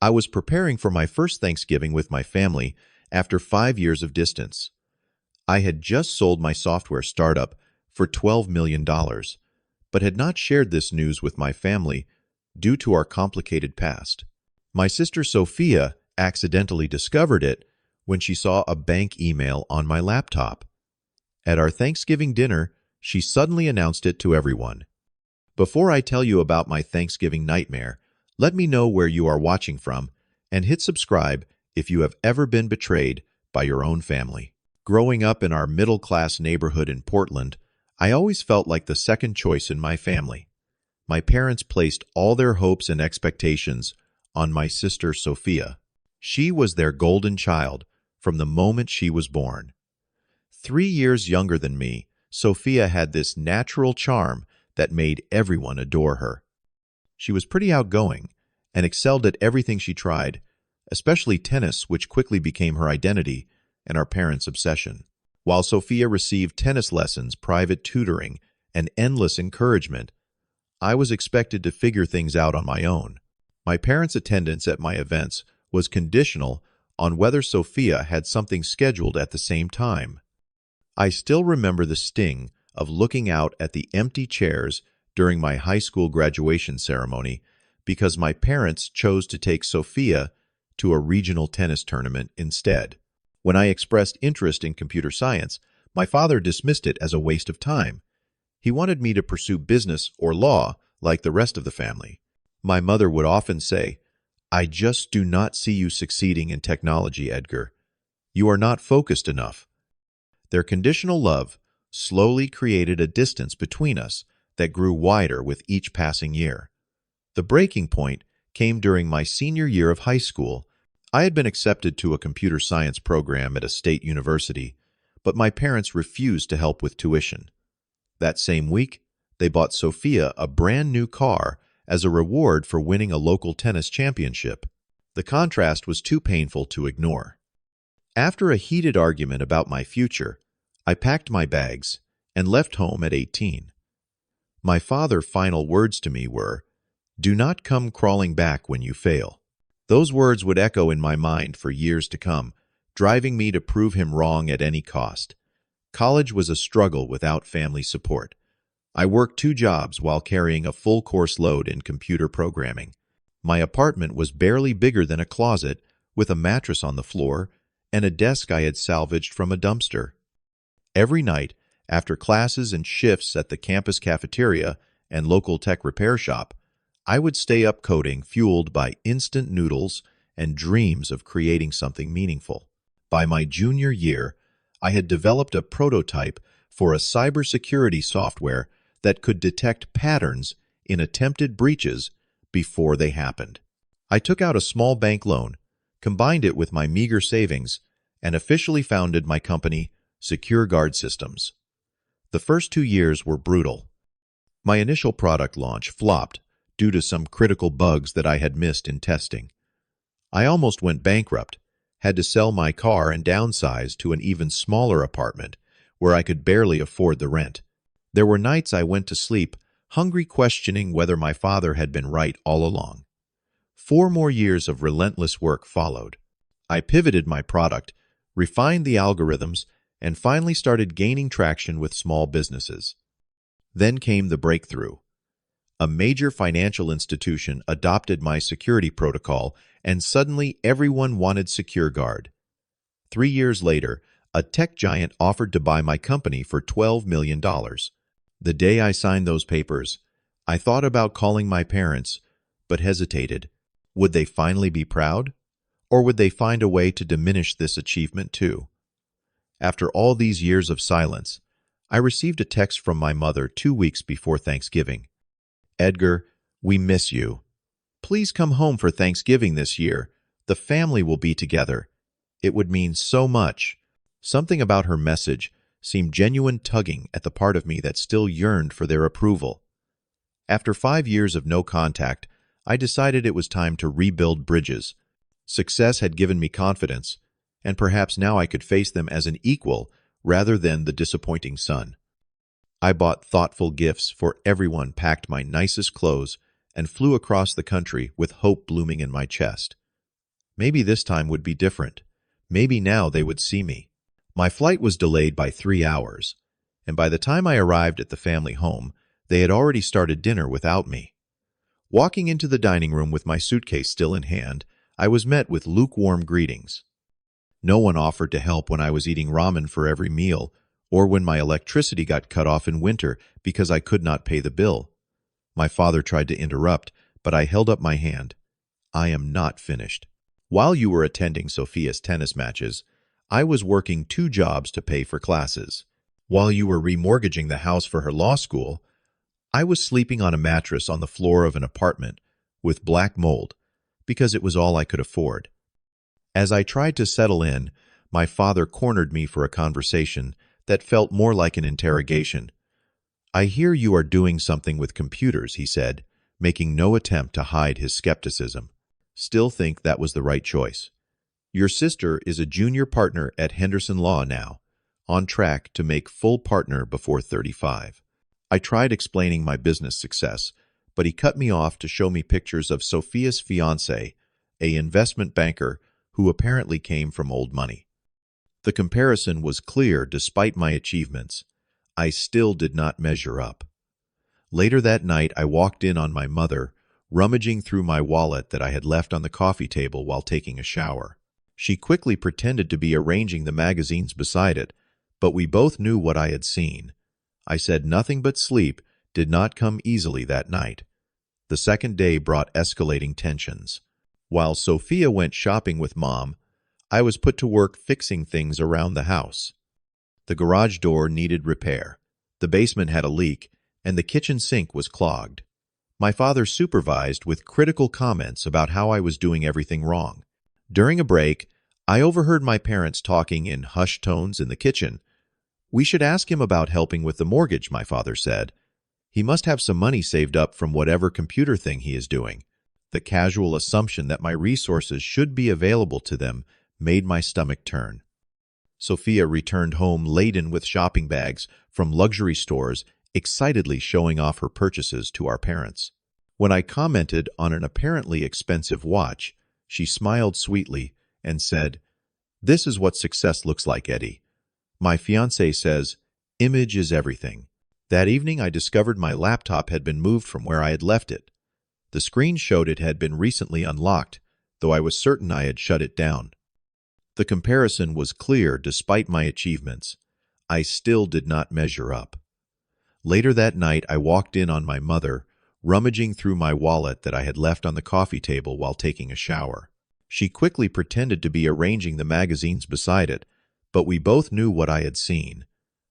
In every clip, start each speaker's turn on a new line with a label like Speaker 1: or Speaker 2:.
Speaker 1: I was preparing for my first Thanksgiving with my family after 5 years of distance. I had just sold my software startup for $12 million, but had not shared this news with my family due to our complicated past. My sister Sophia accidentally discovered it when she saw a bank email on my laptop. At our Thanksgiving dinner, she suddenly announced it to everyone. Before I tell you about my Thanksgiving nightmare, let me know where you are watching from and hit subscribe if you have ever been betrayed by your own family. Growing up in our middle-class neighborhood in Portland, I always felt like the second choice in my family. My parents placed all their hopes and expectations on my sister Sophia. She was their golden child from the moment she was born. 3 years younger than me, Sophia had this natural charm that made everyone adore her. She was pretty outgoing and excelled at everything she tried, especially tennis, which quickly became her identity and our parents' obsession. While Sophia received tennis lessons, private tutoring, and endless encouragement, I was expected to figure things out on my own. My parents' attendance at my events was conditional on whether Sophia had something scheduled at the same time. I still remember the sting of looking out at the empty chairs during my high school graduation ceremony because my parents chose to take Sophia to a regional tennis tournament instead. When I expressed interest in computer science, my father dismissed it as a waste of time. He wanted me to pursue business or law like the rest of the family. My mother would often say, "I just do not see you succeeding in technology, Edgar. You are not focused enough." Their conditional love slowly created a distance between us that grew wider with each passing year. The breaking point came during my senior year of high school. I had been accepted to a computer science program at a state university, but my parents refused to help with tuition. That same week, they bought Sophia a brand new car as a reward for winning a local tennis championship. The contrast was too painful to ignore. After a heated argument about my future, I packed my bags and left home at 18. My father's final words to me were, "Do not come crawling back when you fail." Those words would echo in my mind for years to come, driving me to prove him wrong at any cost. College was a struggle without family support. I worked 2 jobs while carrying a full course load in computer programming. My apartment was barely bigger than a closet, with a mattress on the floor and a desk I had salvaged from a dumpster. Every night, after classes and shifts at the campus cafeteria and local tech repair shop, I would stay up coding, fueled by instant noodles and dreams of creating something meaningful. By my junior year, I had developed a prototype for a cybersecurity software that could detect patterns in attempted breaches before they happened. I took out a small bank loan, combined it with my meager savings, and officially founded my company, Secure Guard Systems. The first 2 years were brutal. My initial product launch flopped due to some critical bugs that I had missed in testing. I almost went bankrupt, had to sell my car and downsize to an even smaller apartment where I could barely afford the rent. There were nights I went to sleep hungry, questioning whether my father had been right all along. 4 more years of relentless work followed. I pivoted my product, refined the algorithms, and finally started gaining traction with small businesses. Then came the breakthrough. A major financial institution adopted my security protocol, and suddenly everyone wanted Secure Guard. 3 years later, a tech giant offered to buy my company for $12 million. The day I signed those papers, I thought about calling my parents, but hesitated. Would they finally be proud? Or would they find a way to diminish this achievement too? After all these years of silence, I received a text from my mother 2 weeks before Thanksgiving. "Edgar, we miss you. Please come home for Thanksgiving this year. The family will be together. It would mean so much." Something about her message seemed genuine, tugging at the part of me that still yearned for their approval. After 5 years of no contact, I decided it was time to rebuild bridges. Success had given me confidence, and perhaps now I could face them as an equal rather than the disappointing son. I bought thoughtful gifts for everyone, packed my nicest clothes, and flew across the country with hope blooming in my chest. Maybe this time would be different. Maybe now they would see me. My flight was delayed by 3 hours, and by the time I arrived at the family home, they had already started dinner without me. Walking into the dining room with my suitcase still in hand, I was met with lukewarm greetings. No one offered to help when I was eating ramen for every meal, or when my electricity got cut off in winter because I could not pay the bill. My father tried to interrupt, but I held up my hand. I am not finished. While you were attending Sophia's tennis matches, I was working 2 jobs to pay for classes. While you were remortgaging the house for her law school, I was sleeping on a mattress on the floor of an apartment with black mold because it was all I could afford. As I tried to settle in, my father cornered me for a conversation that felt more like an interrogation. I hear you are doing something with computers, he said, making no attempt to hide his skepticism. Still think that was the right choice. Your sister is a junior partner at Henderson Law now, on track to make full partner before 35. I tried explaining my business success, but he cut me off to show me pictures of Sophia's fiancé, an investment banker who apparently came from old money. The comparison was clear despite my achievements. I still did not measure up. Later that night, I walked in on my mother, rummaging through my wallet that I had left on the coffee table while taking a shower. She quickly pretended to be arranging the magazines beside it, but we both knew what I had seen. I said nothing but sleep did not come easily that night. The second day brought escalating tensions. While Sophia went shopping with Mom, I was put to work fixing things around the house. The garage door needed repair, the basement had a leak, and the kitchen sink was clogged. My father supervised with critical comments about how I was doing everything wrong. During a break, I overheard my parents talking in hushed tones in the kitchen. We should ask him about helping with the mortgage, my father said. He must have some money saved up from whatever computer thing he is doing. The casual assumption that my resources should be available to them made my stomach turn. Sophia returned home laden with shopping bags from luxury stores, excitedly showing off her purchases to our parents. When I commented on an apparently expensive watch, she smiled sweetly and said, "This is what success looks like, Eddie. My fiancé says, image is everything." That evening, I discovered my laptop had been moved from where I had left it. The screen showed it had been recently unlocked, though I was certain I had shut it down. The comparison was clear despite my achievements. I still did not measure up. Later that night, I walked in on my mother, rummaging through my wallet that I had left on the coffee table while taking a shower. She quickly pretended to be arranging the magazines beside it, but we both knew what I had seen.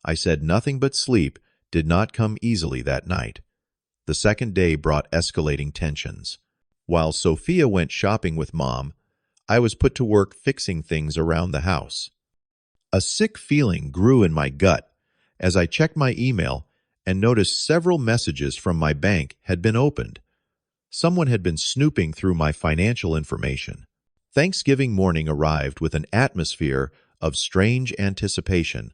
Speaker 1: I said nothing but sleep did not come easily that night. The second day brought escalating tensions. While Sophia went shopping with Mom, I was put to work fixing things around the house. A sick feeling grew in my gut as I checked my email and noticed several messages from my bank had been opened. Someone had been snooping through my financial information. Thanksgiving morning arrived with an atmosphere of strange anticipation.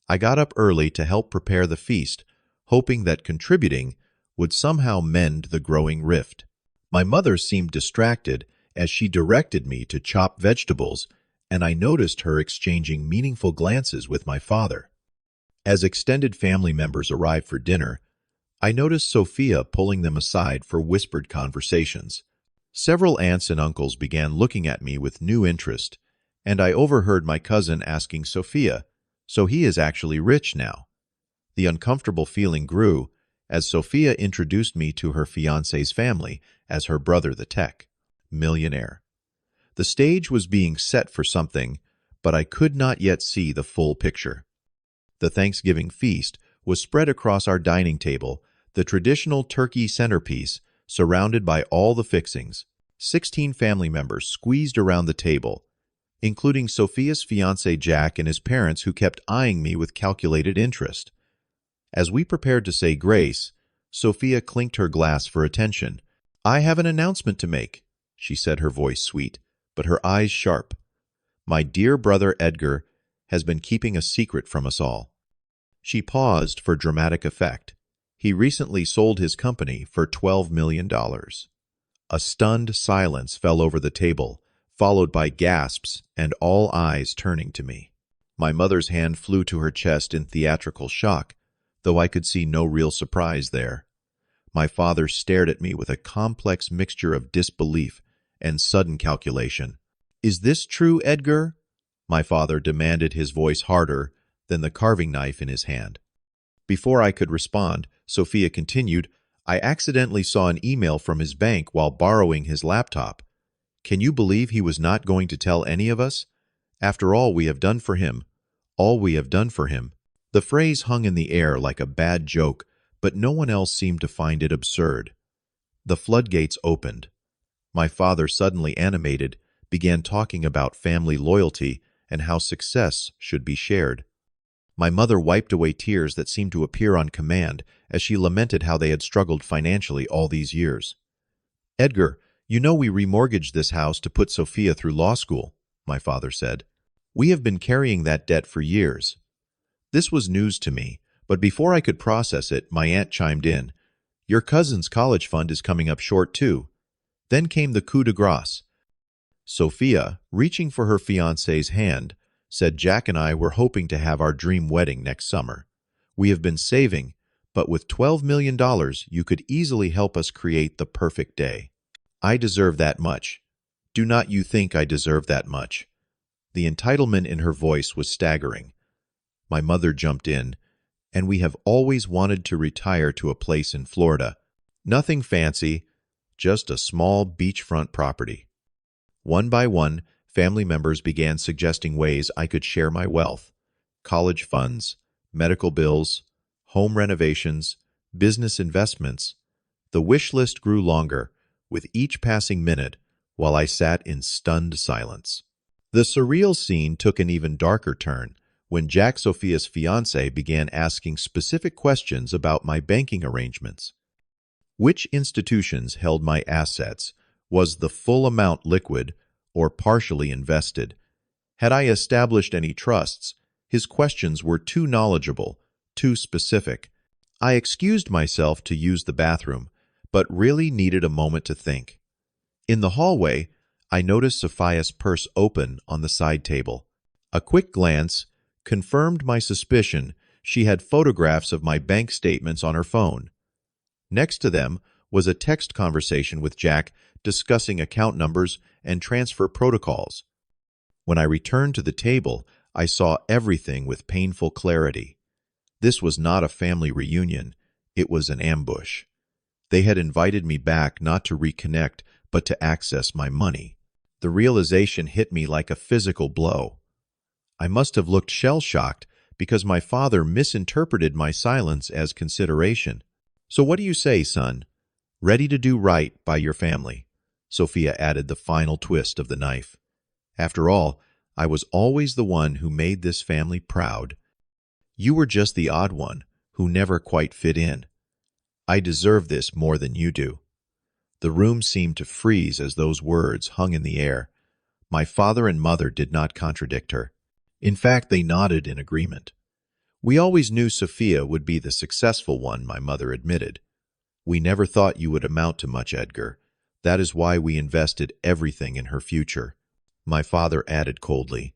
Speaker 1: I got up early to help prepare the feast, hoping that contributing would somehow mend the growing rift. My mother seemed distracted as she directed me to chop vegetables, and I noticed her exchanging meaningful glances with my father. As extended family members arrived for dinner, I noticed Sophia pulling them aside for whispered conversations. Several aunts and uncles began looking at me with new interest, and I overheard my cousin asking Sophia, "So he is actually rich now?" The uncomfortable feeling grew as Sophia introduced me to her fiancé's family as her brother, the tech millionaire. The stage was being set for something, but I could not yet see the full picture. The Thanksgiving feast was spread across our dining table, the traditional turkey centerpiece, surrounded by all the fixings. 16 family members squeezed around the table, including Sophia's fiancé Jack and his parents, who kept eyeing me with calculated interest. As we prepared to say grace, Sophia clinked her glass for attention. "I have an announcement to make," she said, her voice sweet, but her eyes sharp. "My dear brother Edgar has been keeping a secret from us all." She paused for dramatic effect. "He recently sold his company for $12 million. A stunned silence fell over the table, followed by gasps and all eyes turning to me. My mother's hand flew to her chest in theatrical shock, though I could see no real surprise there. My father stared at me with a complex mixture of disbelief and sudden calculation. "Is this true, Edgar?" my father demanded, his voice harder than the carving knife in his hand. Before I could respond, Sophia continued, "I accidentally saw an email from his bank while borrowing his laptop. Can you believe he was not going to tell any of us? After all we have done for him, all we have done for him." The phrase hung in the air like a bad joke, but no one else seemed to find it absurd. The floodgates opened. My father, suddenly animated, began talking about family loyalty and how success should be shared. My mother wiped away tears that seemed to appear on command as she lamented how they had struggled financially all these years. "Edgar, you know we remortgaged this house to put Sophia through law school," my father said. "We have been carrying that debt for years." This was news to me, but before I could process it, my aunt chimed in. "Your cousin's college fund is coming up short too." Then came the coup de grace. Sophia, reaching for her fiancé's hand, said Jack and I were hoping to have our dream wedding next summer. "We have been saving, but with $12 million, you could easily help us create the perfect day." "I deserve that much. Do not you think I deserve that much?" The entitlement in her voice was staggering. My mother jumped in, "And we have always wanted to retire to a place in Florida. Nothing fancy, just a small beachfront property." One by one, family members began suggesting ways I could share my wealth: college funds, medical bills, home renovations, business investments. The wish list grew longer, with each passing minute, while I sat in stunned silence. The surreal scene took an even darker turn when Jack, Sophia's fiancé, began asking specific questions about my banking arrangements. Which institutions held my assets? Was the full amount liquid or partially invested? Had I established any trusts? His questions were too knowledgeable, too specific. I excused myself to use the bathroom, but really needed a moment to think. In the hallway, I noticed Sophia's purse open on the side table. A quick glance confirmed my suspicion. She had photographs of my bank statements on her phone. Next to them was a text conversation with Jack discussing account numbers and transfer protocols. When I returned to the table, I saw everything with painful clarity. This was not a family reunion, it was an ambush. They had invited me back not to reconnect, but to access my money. The realization hit me like a physical blow. I must have looked shell-shocked because my father misinterpreted my silence as consideration. "So what do you say, son? Ready to do right by your family?" Sophia added the final twist of the knife. "After all, I was always the one who made this family proud. You were just the odd one who never quite fit in. I deserve this more than you do." The room seemed to freeze as those words hung in the air. My father and mother did not contradict her. In fact, they nodded in agreement. "We always knew Sophia would be the successful one," my mother admitted. "We never thought you would amount to much, Edgar. That is why we invested everything in her future." My father added coldly,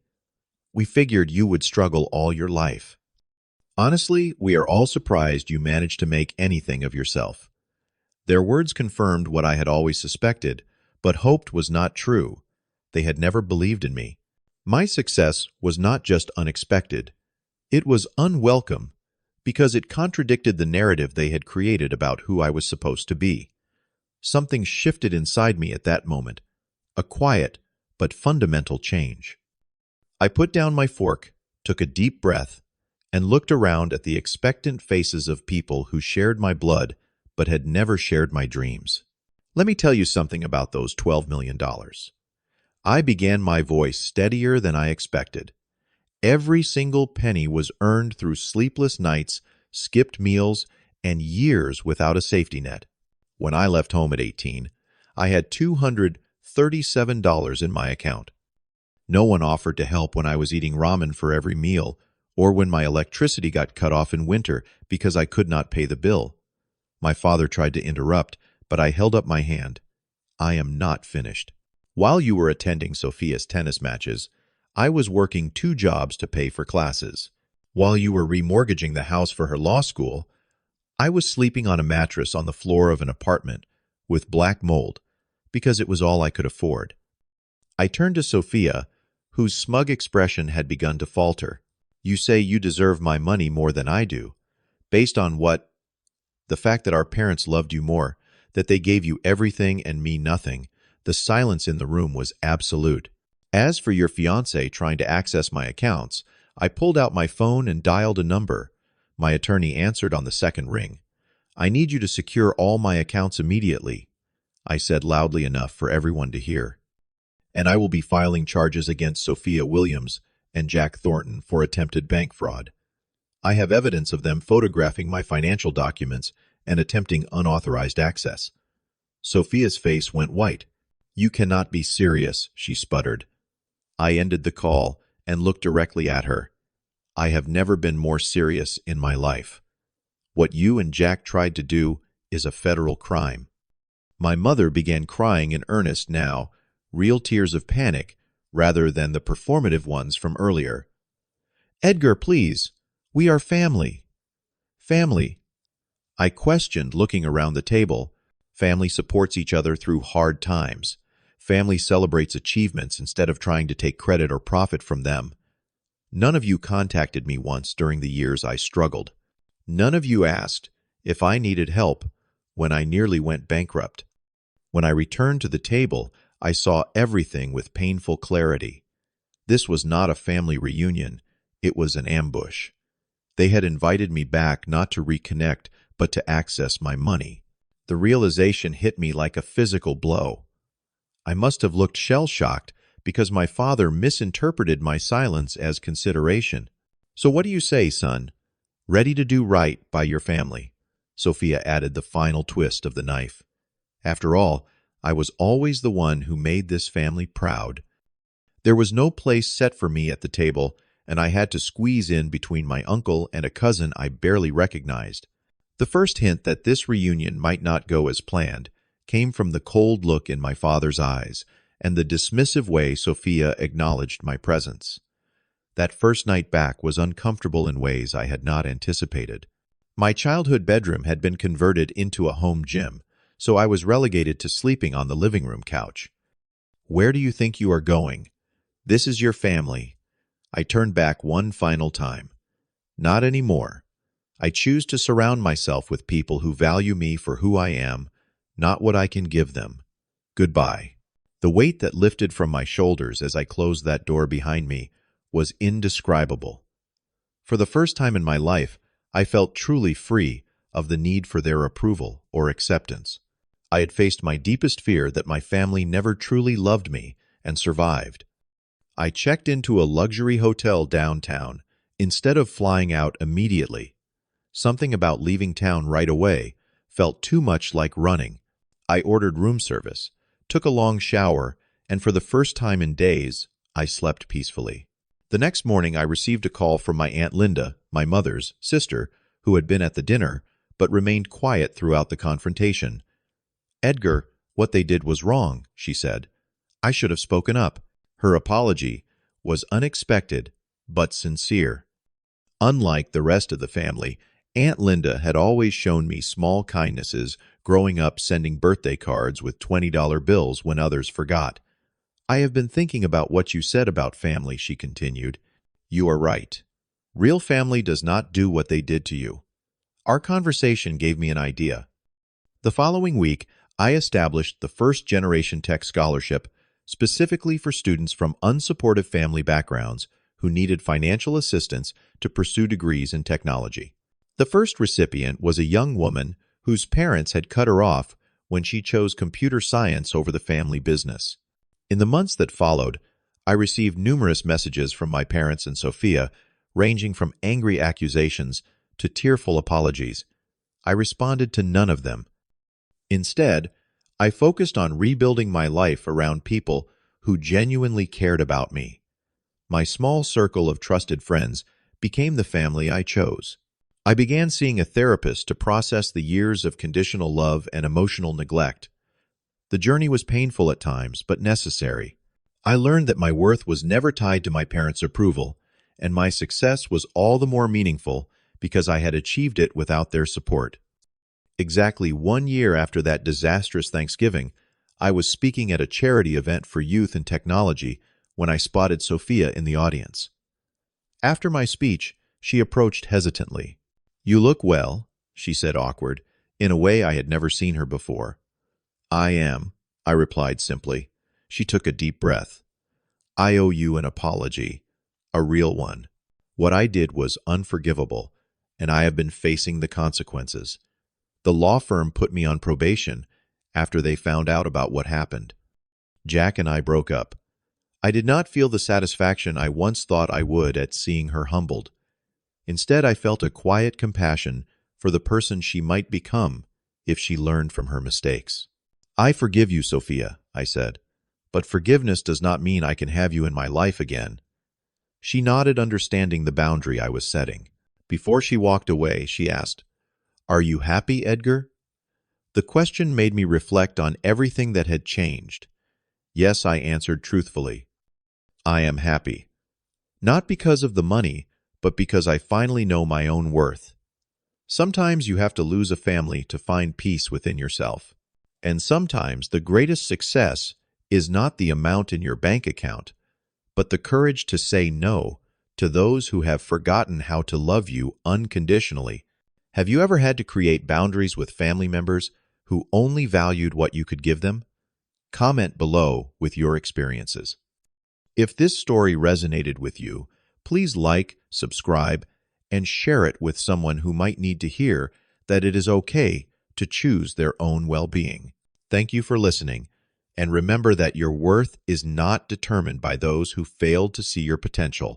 Speaker 1: "We figured you would struggle all your life. Honestly, we are all surprised you managed to make anything of yourself." Their words confirmed what I had always suspected, but hoped was not true. They had never believed in me. My success was not just unexpected. It was unwelcome, because it contradicted the narrative they had created about who I was supposed to be. Something shifted inside me at that moment, a quiet but fundamental change. I put down my fork, took a deep breath, and looked around at the expectant faces of people who shared my blood but had never shared my dreams. "Let me tell you something about those $12 million. I began, my voice steadier than I expected. Every single penny was earned through sleepless nights, skipped meals, and years without a safety net. When I left home at 18, I had $237 in my account. No one offered to help when I was eating ramen for every meal, or when my electricity got cut off in winter because I could not pay the bill. My father tried to interrupt, but I held up my hand. "I am not finished. While you were attending Sophia's tennis matches, I was working 2 jobs to pay for classes. While you were remortgaging the house for her law school, I was sleeping on a mattress on the floor of an apartment with black mold because it was all I could afford. I turned to Sophia, whose smug expression had begun to falter. You say you deserve my money more than I do. Based on what? The fact that our parents loved you more, that they gave you everything and me nothing. The silence in the room was absolute. As for your fiancé trying to access my accounts, I pulled out my phone and dialed a number. My attorney answered on the second ring. I need you to secure all my accounts immediately, I said loudly enough for everyone to hear. And I will be filing charges against Sophia Williams and Jack Thornton for attempted bank fraud. I have evidence of them photographing my financial documents and attempting unauthorized access. Sophia's face went white. You cannot be serious, she sputtered. I ended the call and looked directly at her. I have never been more serious in my life. What you and Jack tried to do is a federal crime. My mother began crying in earnest now, real tears of panic rather than the performative ones from earlier. Edgar, please. We are family. Family. I questioned, looking around the table. Family supports each other through hard times. Family celebrates achievements instead of trying to take credit or profit from them. None of you contacted me once during the years I struggled. None of you asked if I needed help when I nearly went bankrupt. When I returned to the table, I saw everything with painful clarity. This was not a family reunion. It was an ambush. They had invited me back not to reconnect, but to access my money. The realization hit me like a physical blow. I must have looked shell-shocked because my father misinterpreted my silence as consideration. So what do you say, son? Ready to do right by your family? Sophia added the final twist of the knife. After all, I was always the one who made this family proud. There was no place set for me at the table, and I had to squeeze in between my uncle and a cousin I barely recognized. The first hint that this reunion might not go as planned came from the cold look in my father's eyes and the dismissive way Sophia acknowledged my presence. That first night back was uncomfortable in ways I had not anticipated. My childhood bedroom had been converted into a home gym, so I was relegated to sleeping on the living room couch. Where do you think you are going? This is your family. I turned back one final time. Not anymore. I choose to surround myself with people who value me for who I am, not what I can give them. Goodbye. The weight that lifted from my shoulders as I closed that door behind me was indescribable. For the first time in my life, I felt truly free of the need for their approval or acceptance. I had faced my deepest fear that my family never truly loved me and survived. I checked into a luxury hotel downtown instead of flying out immediately. Something about leaving town right away felt too much like running. I ordered room service, took a long shower, and for the first time in days, I slept peacefully. The next morning, I received a call from my Aunt Linda, my mother's sister, who had been at the dinner, but remained quiet throughout the confrontation. Edgar, what they did was wrong, she said. I should have spoken up. Her apology was unexpected, but sincere. Unlike the rest of the family, Aunt Linda had always shown me small kindnesses, growing up sending birthday cards with $20 bills when others forgot. I have been thinking about what you said about family, she continued. You are right. Real family does not do what they did to you. Our conversation gave me an idea. The following week, I established the First Generation Tech Scholarship specifically for students from unsupportive family backgrounds who needed financial assistance to pursue degrees in technology. The first recipient was a young woman whose parents had cut her off when she chose computer science over the family business. In the months that followed, I received numerous messages from my parents and Sophia, ranging from angry accusations to tearful apologies. I responded to none of them. Instead, I focused on rebuilding my life around people who genuinely cared about me. My small circle of trusted friends became the family I chose. I began seeing a therapist to process the years of conditional love and emotional neglect. The journey was painful at times, but necessary. I learned that my worth was never tied to my parents' approval, and my success was all the more meaningful because I had achieved it without their support. Exactly 1 year after that disastrous Thanksgiving, I was speaking at a charity event for youth and technology when I spotted Sophia in the audience. After my speech, she approached hesitantly. "You look well," she said, awkward, in a way I had never seen her before. "I am," I replied simply. She took a deep breath. "I owe you an apology, a real one. What I did was unforgivable, and I have been facing the consequences. The law firm put me on probation after they found out about what happened. Jack and I broke up. I did not feel the satisfaction I once thought I would at seeing her humbled. Instead, I felt a quiet compassion for the person she might become if she learned from her mistakes. "I forgive you, Sophia," I said, "but forgiveness does not mean I can have you in my life again." She nodded, understanding the boundary I was setting. Before she walked away, she asked, "Are you happy, Edgar?" The question made me reflect on everything that had changed. "Yes," I answered truthfully. "I am happy. Not because of the money, but because I finally know my own worth. Sometimes you have to lose a family to find peace within yourself. And sometimes the greatest success is not the amount in your bank account, but the courage to say no to those who have forgotten how to love you unconditionally." Have you ever had to create boundaries with family members who only valued what you could give them? Comment below with your experiences. If this story resonated with you, please like, subscribe, and share it with someone who might need to hear that it is okay to choose their own well-being. Thank you for listening, and remember that your worth is not determined by those who failed to see your potential.